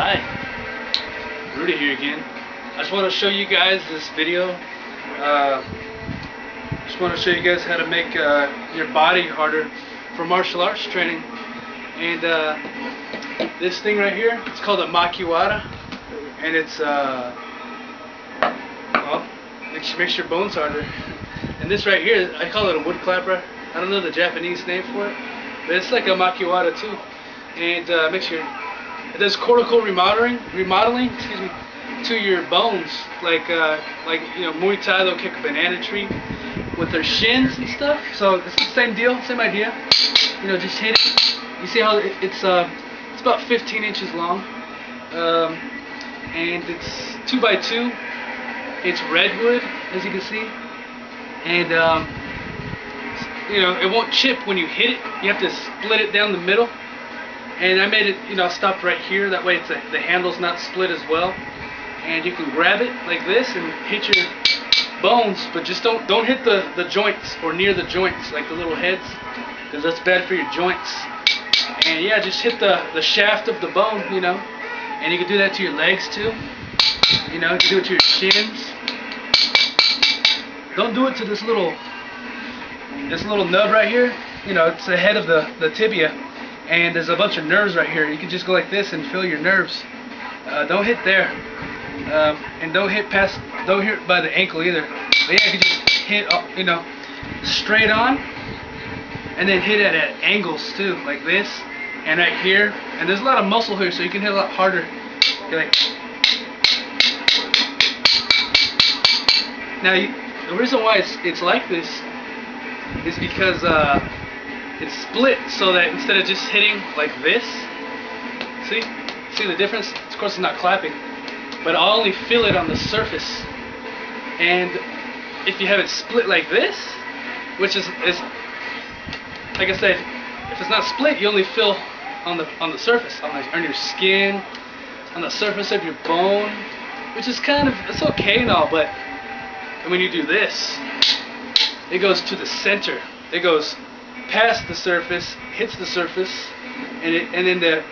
Hi, Rudy here again. I just want to show you guys this video. Just want to show you guys how to make your body harder for martial arts training. And this thing right here, it's called a Makiwara, and it's well, makes your bones harder. And this right here, I call it a wood clapper. I don't know the Japanese name for it, but it's like a Makiwara too. And it does cortical remodeling, excuse me, to your bones. Like you know, Muay Thai, they'll kick a banana tree with their shins and stuff. So it's the same deal, same idea. You know, just hit it. You see how it's about 15 inches long, and it's 2x2. It's redwood, as you can see, and you know, it won't chip when you hit it. You have to split it down the middle. And I made it, you know, stopped right here. That way it's the handle's not split as well. And you can grab it like this and hit your bones, but just don't hit the joints or near the joints, like the little heads, because that's bad for your joints. And yeah, just hit the shaft of the bone, you know. And you can do that to your legs too. You know, you can do it to your shins. Don't do it to this little nub right here. You know, it's the head of the tibia. And there's a bunch of nerves right here. You can just go like this and feel your nerves. Don't hit there, and don't hit by the ankle either. But yeah, you can just hit, you know, straight on, and then hit it at angles too, like this, and right here. And there's a lot of muscle here, so you can hit a lot harder. You're like, now the reason why it's like this is because it's split, so that instead of just hitting like this, see the difference? Of course it's not clapping, but I'll only feel it on the surface. And if you have it split like this, which is like I said, if it's not split, you only feel on the surface, on your skin, on the surface of your bone, which is it's okay and all, but when you do this, it goes to the center. It goes past the surface, hits the surface, and then the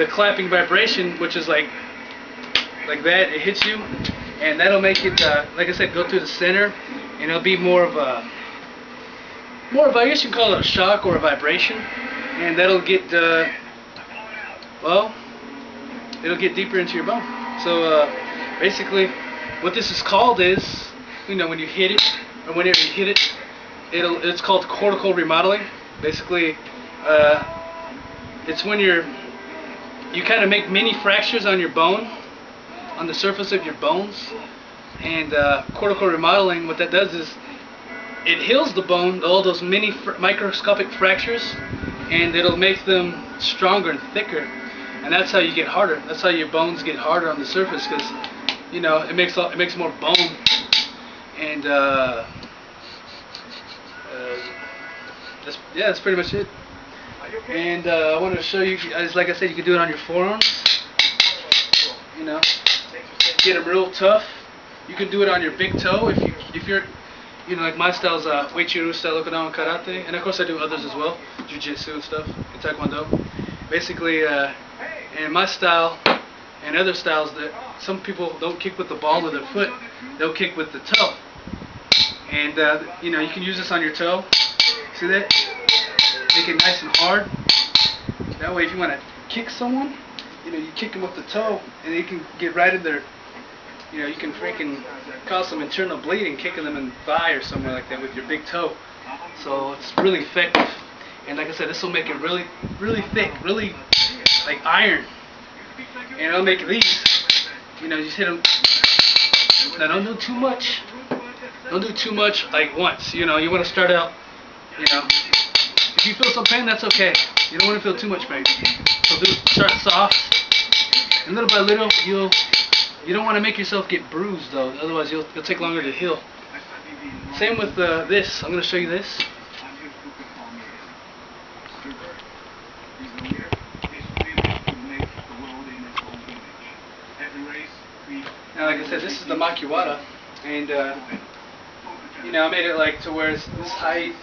clapping vibration, which is like that, it hits you, and that'll make it like I said, go through the center, and it'll be more of I guess you can call it a shock or a vibration, and that'll get well, it'll get deeper into your bone. So basically, what this is called is, you know, when you hit it, or whenever you hit it, it's called cortical remodeling. Basically, it's when you kind of make mini fractures on your bone, on the surface of your bones. And cortical remodeling, what that does is it heals the bone, all those mini microscopic fractures, and it'll make them stronger and thicker. And that's how you get harder. That's how your bones get harder on the surface, because you know, it makes more bone. And that's pretty much it. And I wanted to show you guys, like I said, you can do it on your forearms. You know, get them real tough. You can do it on your big toe if you're, you know, like my style's Uechi-ryu style, Okinawan karate, and of course I do others as well, jiu-jitsu and stuff, and taekwondo. Basically, in my style and other styles, that some people don't kick with the ball of their foot, they'll kick with the toe. And you know, you can use this on your toe. See that? Make it nice and hard. That way, if you want to kick someone, you know, you kick them with the toe, and you can get right in their, you know, you can freaking cause some internal bleeding kicking them in the thigh or somewhere like that with your big toe. So it's really effective. And like I said, this will make it really, really thick, really like iron. And it'll make these, you know, just hit them. Now don't do too much. Don't do too much like once. You know, you want to start out, you know, if you feel some pain, that's okay. You don't want to feel too much pain. So start soft, and little by little, you don't want to make yourself get bruised though. Otherwise, it'll take longer to heal. Same with this. I'm going to show you this. Now, like I said, this is the Makiwara, and you know, I made it like to where it's this height.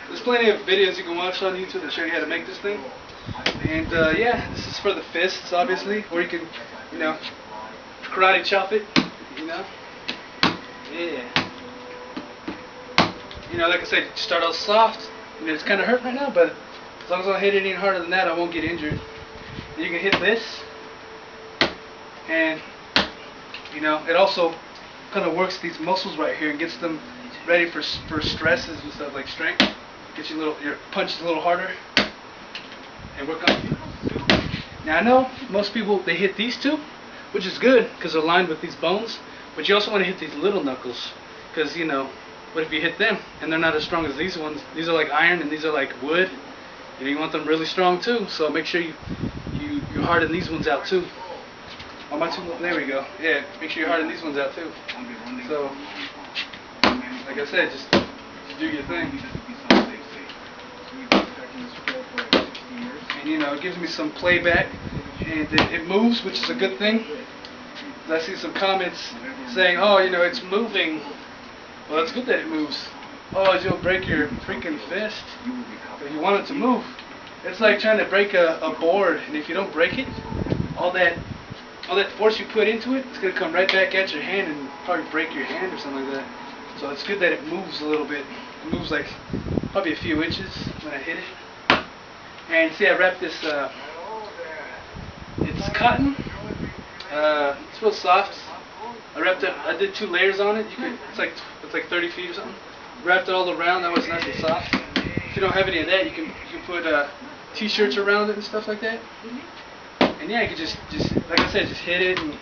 There's plenty of videos you can watch on YouTube that show you how to make this thing. And yeah, this is for the fists, obviously, or you can, you know, karate chop it, you know. Yeah. You know, like I said, start out soft. You know, it's kind of hurt right now, but as long as I don't hit it any harder than that, I won't get injured. And you can hit this, and you know, it also kind of works these muscles right here and gets them ready for stresses and stuff like strength. Gets your punches a little harder, and work on. Now I know most people they hit these two, which is good because they're lined with these bones. But you also want to hit these little knuckles, because you know, what if you hit them and they're not as strong as these ones? These are like iron and these are like wood. You know, you want them really strong too. So make sure you harden these ones out too. Oh, my two, there we go. Yeah, make sure you harden these ones out too. So, like I said, just do your thing. And you know, it gives me some playback, and it moves, which is a good thing. I see some comments saying, oh, you know, it's moving. Well, it's good that it moves. Oh, you'll break your freaking fist. But you want it to move. It's like trying to break a board, and if you don't break it, all that force you put into it, it's going to come right back at your hand and probably break your hand or something like that. So it's good that it moves a little bit. It moves like probably a few inches when I hit it. And see, I wrapped this, it's cotton. It's real soft. I wrapped it. I did 2 layers on it. It's like 30 feet or something. Wrapped it all around. That was nice and soft. If you don't have any of that, you can put t-shirts around it and stuff like that. And yeah, you can just like I said, just hit it and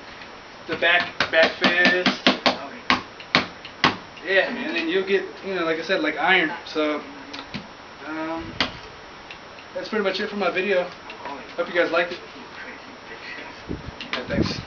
the back fist. Yeah, and then you'll get, you know, like I said, like iron. So that's pretty much it for my video. Hope you guys liked it. Yeah, thanks.